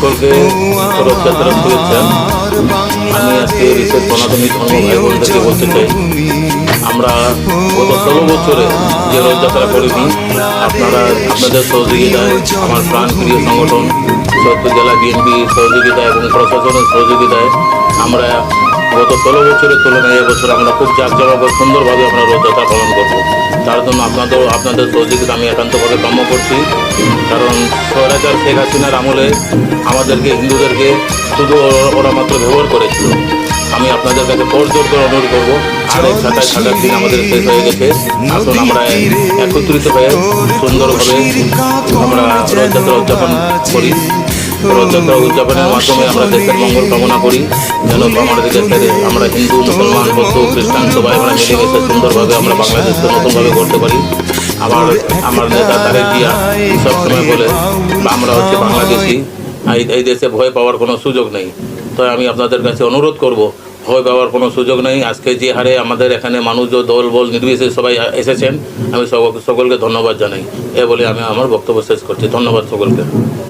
সকলকে রথযাত্রার শুভেচ্ছা। আমি আজকে বিশেষ সনাতনী ধর্ম ভাই বোনদেরকে বলতে চাই, আমরা গত 16 বছরে যে রথযাত্রা করিনি, আপনাদের সহযোগিতায়, আমার প্রাণপ্রিয় সংগঠন সৈয়দপুর জেলা বিএনপি সহযোগিতায় এবং প্রশাসনের সহযোগিতায় আমরা গত 16 বছরের তুলনায় এবছর আমরা খুব জাঁকজমক ও সুন্দরভাবে আমরা রথযাত্রা পালন করব। তার জন্য আপনাদের সহযোগিতা আমি একান্তভাবে কাম্য করছি। কারণ স্বৈরাচার শেখ হাসিনার আমলে আমাদেরকে হিন্দুদেরকে শুধু ওরা মাত্র ব্যবহার করেছিল। আমি আপনাদের কাছে জোর করে অনুরোধ করবো, আর এক থাকার দিন আমাদের শেষ হয়ে গেছে। আসুন আমরা একত্রিত হয়ে সুন্দরভাবে আমরা রথযাত্রা উদযাপন করি। রথযাত্রা উদযাপনের মাধ্যমে আমরা দেশের মঙ্গল কামনা করি, যেন আমাদের দেশের আমরা হিন্দু, মুসলমান, বৌদ্ধ, খ্রিস্টান সবাই আমরা মিলেমিশে সুন্দরভাবে আমরা বাংলাদেশকে নতুনভাবে করতে পারি। আমার নেতা তারেক জিয়া সবসময় বলে আমরা হচ্ছে বাংলাদেশি, এই দেশে ভয় পাওয়ার কোনো সুযোগ নেই। তাই আমি আপনাদের কাছে অনুরোধ করব, ভয় পাওয়ার কোনো সুযোগ নেই। আজকে যে হারে আমাদের এখানে মানুষ, দল বল নির্বিশেষে সবাই এসেছেন, আমি সকলকে ধন্যবাদ জানাই। বলে আমি আমার বক্তব্য শেষ করছি। ধন্যবাদ সকলকে।